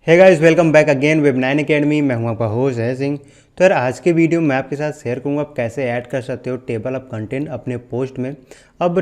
हे guys, welcome back again वेब9 academy. मैं हूं आपका होस्ट है सिंह। तो यार आज के वीडियो में आपके साथ शेयर करूंगा आप कैसे ऐड कर सकते हो टेबल ऑफ कंटेंट अपने पोस्ट में। अब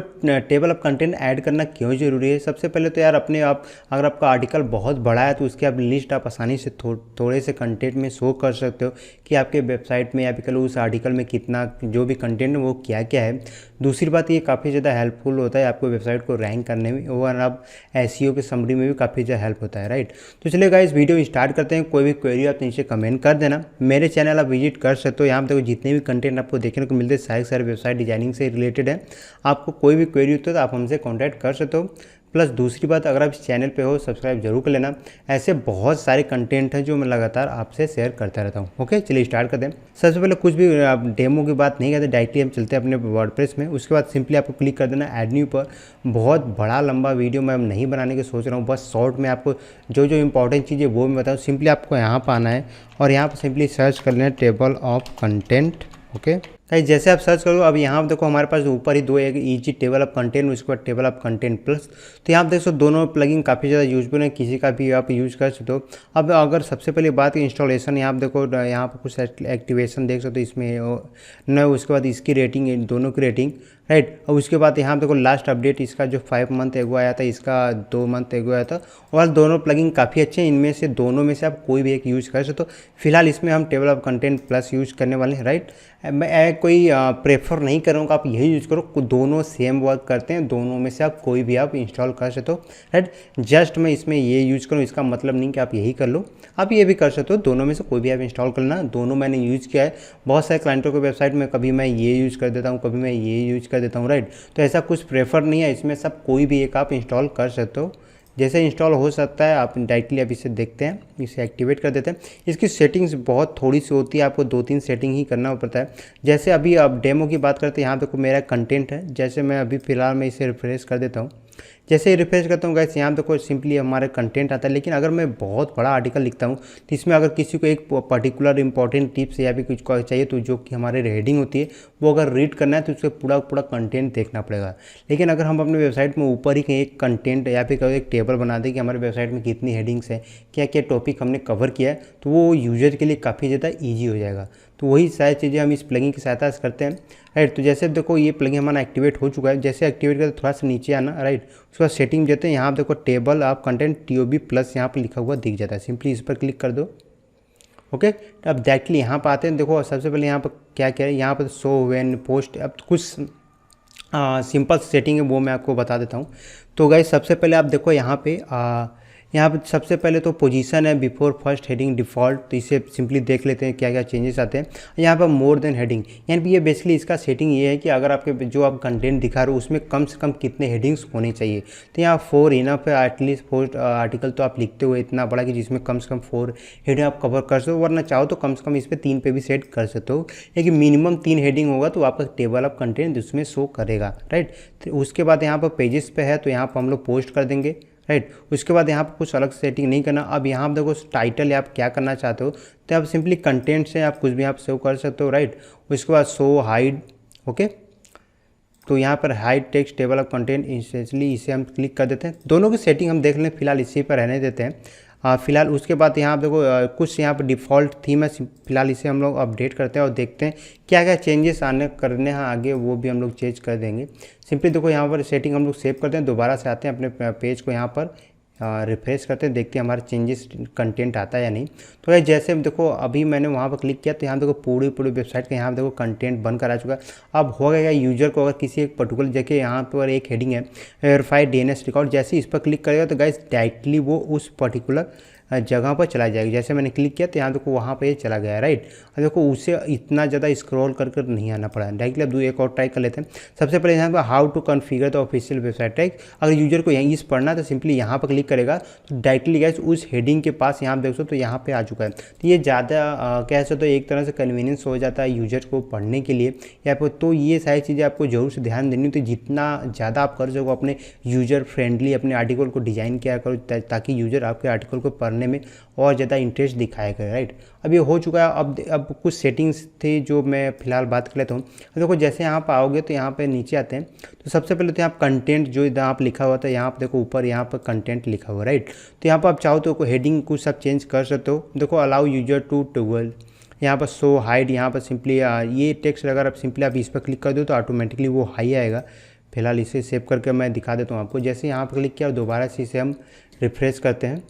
टेबल ऑफ कंटेंट ऐड करना क्यों ज़रूरी है? सबसे पहले तो यार अपने आप अगर आपका आर्टिकल बहुत बड़ा है तो उसकी आप लिस्ट आप आसानी से थोड़े से कंटेंट में शो कर सकते हो कि आपके वेबसाइट में या फिर उस आर्टिकल में कितना जो भी कंटेंट है वो क्या क्या है। दूसरी बात ये काफ़ी ज़्यादा हेल्पफुल होता है आपको वेबसाइट को रैंक करने में, और आप एसईओ के समरी में भी काफ़ी ज़्यादा हेल्प होता है, राइट। तो चलिए गाइस वीडियो स्टार्ट करते हैं। कोई भी क्वेरी आप नीचे कमेंट कर देना। मेरे चैनल आप विजिट कर सकते हो, यहाँ पर देखो जितने भी कंटेंट आपको देखने को मिलते हैं सारे वेबसाइट डिजाइनिंग से रिलेटेड है। आपको कोई भी क्वेरी होती है तो आप हमसे कॉन्टैक्ट कर सकते हो। प्लस दूसरी बात, अगर आप इस चैनल पे हो सब्सक्राइब जरूर कर लेना। ऐसे बहुत सारे कंटेंट हैं जो मैं लगातार आपसे शेयर करता रहता हूँ। ओके चलिए स्टार्ट करते हैं। सबसे पहले कुछ भी आप डेमो की बात नहीं करते, डायरेक्टली हम चलते हैं अपने वर्डप्रेस में। उसके बाद सिंपली आपको क्लिक कर देना ऐड न्यू पर। बहुत बड़ा लंबा वीडियो मैं नहीं बनाने की सोच रहा हूँ, बस शॉर्ट में आपको जो जो इंपॉर्टेंट चीज़ें वो मैं बताऊँ। सिंपली आपको यहाँ पर आना है और यहाँ पर सिंपली सर्च कर लेना table of content. Okay guys, जैसे आप सर्च करो अब यहाँ पर देखो हमारे पास ऊपर ही दो एक ईजी टेबल ऑफ कंटेंट, उसके बाद टेबल ऑफ कंटेंट प्लस। तो यहाँ पर देखो दोनों प्लगइन काफ़ी ज़्यादा यूजफुल है, किसी का भी आप यूज़ कर सकते हो। अब अगर सबसे पहले बात की इंस्टॉलेशन, यहाँ पर देखो यहाँ पर कुछ एक्टिवेशन देख सकते हो इसमें न, उसके बाद इसकी रेटिंग, दोनों की रेटिंग, राइट। और उसके बाद यहाँ देखो लास्ट अपडेट इसका जो 5 मंथ एगो आया था, इसका 2 मंथ एगो आया था। और दोनों प्लगइन काफ़ी अच्छे हैं, इनमें से दोनों में से आप कोई भी एक यूज़ कर सकते हो। फिलहाल इसमें हम table of content plus use करने वाले हैं, राइट। मैं कोई प्रेफर नहीं करूँगा आप यही यूज़ करो, दोनों सेम वर्क करते हैं, दोनों में से आप कोई भी आप इंस्टॉल कर सकते हो, राइट। जस्ट मैं इसमें ये यूज़ करूँ इसका मतलब नहीं कि आप यही कर लो, आप ये भी कर सकते हो। दोनों में से कोई भी आप इंस्टॉल करना, दोनों मैंने यूज़ किया है बहुत सारे क्लाइंटों के वेबसाइट में। कभी मैं ये यूज़ कर देता हूँ, कभी मैं ये यूज़ कर देता हूँ, राइट। तो ऐसा कुछ प्रेफर नहीं है, इसमें सब कोई भी एक आप इंस्टॉल कर सकते हो। जैसे इंस्टॉल हो सकता है आप डायरेक्टली अब इसे देखते हैं, इसे एक्टिवेट कर देते हैं। इसकी सेटिंग्स बहुत थोड़ी सी होती है, आपको 2-3 सेटिंग ही करना पड़ता है। जैसे अभी अब डेमो की बात करते हैं, यहाँ देखो मेरा कंटेंट है। जैसे मैं अभी फ़िलहाल मैं इसे रिफ्रेश कर देता हूँ। जैसे ही रिफ्रेश करता हूँ गाइस, यहाँ देखो सिंपली हमारे कंटेंट आता है। लेकिन अगर मैं बहुत बड़ा आर्टिकल लिखता हूँ तो इसमें अगर किसी को एक पर्टिकुलर इंपॉर्टेंट टिप्स या भी कुछ चाहिए तो जो कि हमारे हेडिंग होती है वो अगर रीड करना है तो उसको पूरा कंटेंट देखना पड़ेगा। लेकिन अगर हम अपने वेबसाइट में ऊपर ही कहीं एक कंटेंट या फिर एक टेबल बना दें कि हमारे वेबसाइट में कितनी हेडिंग्स है, क्या क्या टॉपिक हमने कवर किया है, तो वो यूजर के लिए काफ़ी ज़्यादा ईजी हो जाएगा। तो वही सारी चीज़ें हम इस प्लगइन की सहायता से करते हैं, राइट। तो जैसे देखो ये प्लगइन हमारा एक्टिवेट हो चुका है। जैसे एक्टिवेट करते थोड़ा सा नीचे आना, राइट। उसके बाद सेटिंग देते हैं, यहाँ देखो table of content TOB plus यहाँ पर लिखा हुआ दिख जाता है। सिंपली इस पर क्लिक कर दो। ओके अब डायरेक्टली यहाँ पर आते हैं। देखो सबसे पहले यहाँ पर क्या क्या है, यहाँ पर शो व्हेन पोस्ट। अब कुछ सिंपल सेटिंग है वो मैं आपको बता देता हूँ। तो गाइस सबसे पहले आप देखो यहाँ पे सबसे पहले तो पोजीशन है बिफोर फर्स्ट हेडिंग डिफ़ॉल्ट। तो इसे सिंपली देख लेते हैं क्या क्या चेंजेस आते हैं। यहाँ पर मोर देन हेडिंग, यानी ये बेसिकली इसका सेटिंग ये है कि अगर आपके जो आप कंटेंट दिखा रहे हो उसमें कम से कम कितने हेडिंग्स होने चाहिए। तो यहाँ 4 इनफ है, एटलीस्ट 4 आर्टिकल तो आप लिखते हुए इतना बड़ा कि जिसमें कम से कम 4 हेडिंग आप कवर कर सकते हो। वरना चाहो तो कम से कम इस पर 3 पे भी सेट कर सकते हो, लेकिन मिनिमम 3 हेडिंग होगा तो आपका टेबल ऑफ कंटेंट उसमें शो करेगा, राइट। तो उसके बाद यहाँ पर पेजेस पे है तो यहाँ पर हम लोग पोस्ट कर देंगे, राइट। उसके बाद यहाँ पर कुछ अलग सेटिंग नहीं करना। अब यहाँ पर देखो टाइटल आप क्या करना चाहते हो, तो आप सिंपली कंटेंट से आप कुछ भी आप सेव कर सकते हो, राइट। उसके बाद शो हाइड, ओके। तो यहाँ पर hide text table of content essentially इसे हम क्लिक कर देते हैं। दोनों की सेटिंग हम देख लें, फिलहाल इसी पर रहने देते हैं फिलहाल। उसके बाद यहाँ देखो कुछ यहाँ पर डिफ़ॉल्ट थीम है, फिलहाल इसे हम लोग अपडेट करते हैं और देखते हैं क्या क्या चेंजेस करने हैं आगे, वो भी हम लोग चेंज कर देंगे। सिंपली देखो यहाँ पर सेटिंग हम लोग सेव करते हैं, दोबारा से आते हैं अपने पेज को, यहाँ पर रिफ्रेश करते हैं, देखते हैं हमारे चेंजेस कंटेंट आता है या नहीं। तो जैसे देखो अभी मैंने वहाँ पर क्लिक किया तो यहाँ देखो पूरी वेबसाइट का यहाँ देखो कंटेंट बनकर आ चुका है। अब हो गया यूजर को अगर किसी एक पर्टिकुलर जगह यहाँ पर एक हेडिंग है वेरीफाइड DNS रिकॉर्ड, जैसे इस पर क्लिक करेगा तो गाइस डायरेक्टली वो उस पर्टिकुलर जगह पर चला जाएगा। जैसे मैंने क्लिक किया तो यहाँ देखो वहाँ पे चला गया, राइट। अब देखो उसे इतना ज़्यादा स्क्रॉल कर नहीं आना पड़ा है, डायरेक्टली अब एक और ट्राई कर लेते हैं। सबसे पहले यहाँ पर how to configure the official website, right. अगर यूजर को यहीं इस पढ़ना तो सिंपली यहाँ पर क्लिक करेगा तो डायरेक्टली गाइस उस हेडिंग के पास यहाँ देख सकते तो यहाँ पे आ चुका है। तो ये ज़्यादा कह सकते हो एक तरह से कन्वीनियंस हो जाता है यूजर को पढ़ने के लिए या फिर। तो ये सारी चीज़ें आपको जरूर से ध्यान देनी। तो जितना ज़्यादा आप कर सको अपने यूजर फ्रेंडली अपने आर्टिकल को डिज़ाइन किया करो ताकि यूजर आपके आर्टिकल को पढ़ने में और ज़्यादा इंटरेस्ट दिखाया करे, राइट। अब ये हो चुका है। अब कुछ सेटिंग्स थी जो मैं फिलहाल बात कर लेता हूँ। देखो जैसे यहाँ पर आओगे तो यहाँ पे नीचे आते हैं तो सबसे पहले तो यहाँ कंटेंट जो इधर आप लिखा हुआ था यहाँ पर देखो ऊपर यहाँ पर कंटेंट लिखा लिखा हुआ, राइट। तो यहाँ पर आप चाहो तो हेडिंग कुछ सब चेंज कर सकते हो। देखो अलाउ यूजर टू टॉगल, यहाँ पर शो हाइड, यहाँ पर सिंपली ये टेक्स्ट अगर आप सिंपली आप इस पर क्लिक कर दो तो ऑटोमेटिकली वो हाई आएगा। फिलहाल इसे सेव करके मैं दिखा देता हूँ आपको। जैसे यहाँ पर क्लिक किया और दोबारा से इसे हम रिफ्रेश करते हैं,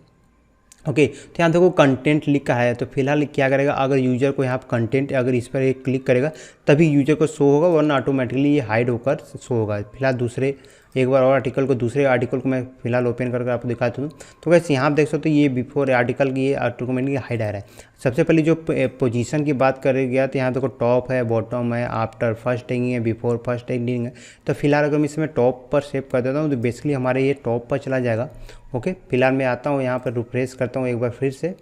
ओके। तो यहाँ देखो कंटेंट लिखा है, तो फिलहाल क्या करेगा, अगर यूजर को यहाँ पर कंटेंट अगर इस पर एक क्लिक करेगा तभी यूजर को शो होगा, वरना ऑटोमेटिकली ये हाइड होकर शो होगा। फिलहाल दूसरे एक बार और दूसरे आर्टिकल को मैं फिलहाल ओपन करके आपको दिखाता हूँ। तो वैसे यहाँ आप देख सकते हो ये बिफोर आर्टिकल की ये ऑटोमेटिकली हाइड आ रहा है। सबसे पहले जो पोजीशन की बात करें गया तो यहाँ देखो टॉप है, बॉटम है, आफ्टर फर्स्ट टैगिंग है, बिफोर फर्स्ट टैगिंग है। तो फिलहाल अगर मैं इसमें टॉप पर सेव कर देता हूँ तो बेसिकली हमारे ये टॉप पर चला जाएगा, ओके। फिलहाल मैं आता हूँ यहाँ पर रिफ्रेश करता हूँ एक बार फिर से,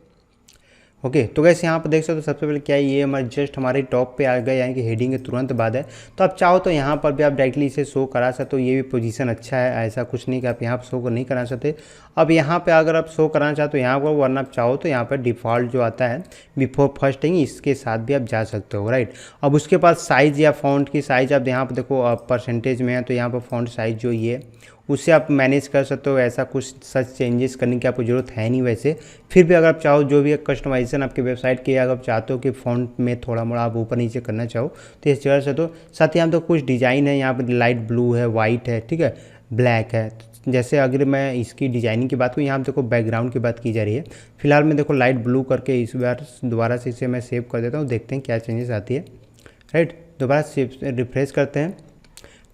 ओके। तो गैस यहाँ पर देख सकते हो सबसे पहले क्या है, ये हमारे जस्ट हमारे टॉप पे आ गया, यानी कि हेडिंग के तुरंत बाद है। तो आप चाहो तो यहाँ पर भी आप डायरेक्टली इसे शो करा सकते हो, ये भी पोजीशन अच्छा है, ऐसा कुछ नहीं कि आप यहाँ पर शो नहीं करा सकते। अब यहाँ पे अगर आप शो कराना चाहते हो यहाँ पर, वरना आप चाहो तो यहाँ पर डिफ़ॉल्ट जो आता है बिफोर फर्स्ट थिंग, इसके साथ भी आप जा सकते हो, राइट। अब उसके बाद साइज़ या फ़ॉन्ट की साइज़ आप यहाँ पर देखो परसेंटेज में है, तो यहाँ पर फ़ॉन्ट साइज़ जो ये उससे आप मैनेज कर सकते हो। ऐसा कुछ सच चेंजेस करने की आपको ज़रूरत है नहीं वैसे। फिर भी अगर आप चाहो जो भी कस्टमाइजेशन आपकी वेबसाइट की अगर आप चाहते हो कि फ़ॉन्ट में थोड़ा मोड़ा आप ऊपर नीचे करना चाहो तो ये कर सकते हो। साथ ही यहाँ तो कुछ डिज़ाइन है, यहाँ पर लाइट ब्लू है, वाइट है, ठीक है, ब्लैक है। जैसे अगर मैं इसकी डिज़ाइनिंग की बात करूँ, यहाँ पर देखो बैकग्राउंड की बात की जा रही है। फिलहाल मैं देखो लाइट ब्लू करके इस बार दोबारा से इसे मैं सेव कर देता हूँ, देखते हैं क्या चेंजेस आती है, राइट। दोबारा से रिफ्रेश करते हैं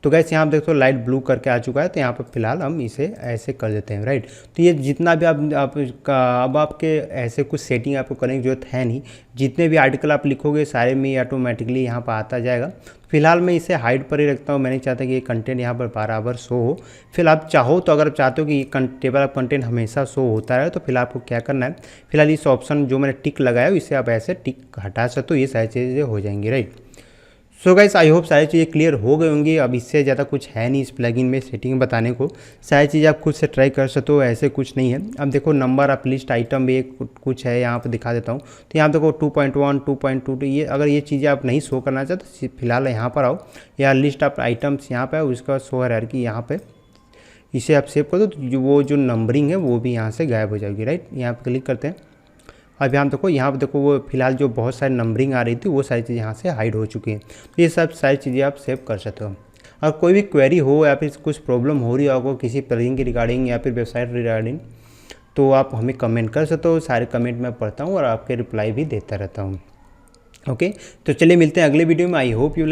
तो गैस यहाँ आप देखो लाइट ब्लू करके आ चुका है। तो यहाँ पर फिलहाल हम इसे ऐसे कर देते हैं, राइट। तो ये जितना भी अब आपके ऐसे कुछ सेटिंग आपको करने की जरूरत है नहीं, जितने भी आर्टिकल आप लिखोगे सारे में ऑटोमेटिकली यहाँ पर आता जाएगा। फिलहाल मैं इसे हाइड पर ही रखता हूँ, मैं नहीं चाहता कि ये कंटेंट यहाँ पर बराबर शो हो। फिर आप चाहो तो अगर आप चाहते हो कि ये टेबल ऑफ कंटेंट हमेशा शो होता रहे, तो फिलहाल आपको क्या करना है, फिलहाल इस ऑप्शन जो मैंने टिक लगाया इसे आप ऐसे टिक हटा सकते हो, ये सारी चीज़ें हो जाएंगी, right. So guys I hope सारी चीज़ें क्लियर हो गई होंगी। अब इससे ज़्यादा कुछ है नहीं इस प्लगइन में सेटिंग बताने को, सारी चीज़ें आप खुद से ट्राई कर सकते हो, ऐसे कुछ नहीं है। अब देखो नंबर ऑफ लिस्ट आइटम भी एक कुछ है, यहाँ पर दिखा देता हूँ। तो यहाँ देखो 2.1 2.2 ये अगर ये चीज़ें आप नहीं शो करना चाहते तो फिलहाल यहाँ पर आओ, या लिस्ट ऑफ आइटम्स यहाँ पर उसका शो है कि यहाँ पर इसे आप सेव कर दो तो वो जो नंबरिंग है वो भी यहाँ से गायब हो जाएगी, राइट। यहाँ पर क्लिक करते हैं। अब यहाँ पर देखो वो फिलहाल जो बहुत सारी नंबरिंग आ रही थी वो सारी चीज़ें यहाँ से हाइड हो चुकी हैं। तो ये सब सारी चीज़ें आप सेव कर सकते हो। और कोई भी क्वेरी हो या फिर कुछ प्रॉब्लम हो रही हो किसी प्लगइन की रिगार्डिंग या फिर वेबसाइट रिगार्डिंग, तो आप हमें कमेंट कर सकते हो। सारे कमेंट मैं पढ़ता हूँ और आपके रिप्लाई भी देता रहता हूँ, ओके। तो चलिए मिलते हैं अगले वीडियो में। I hope you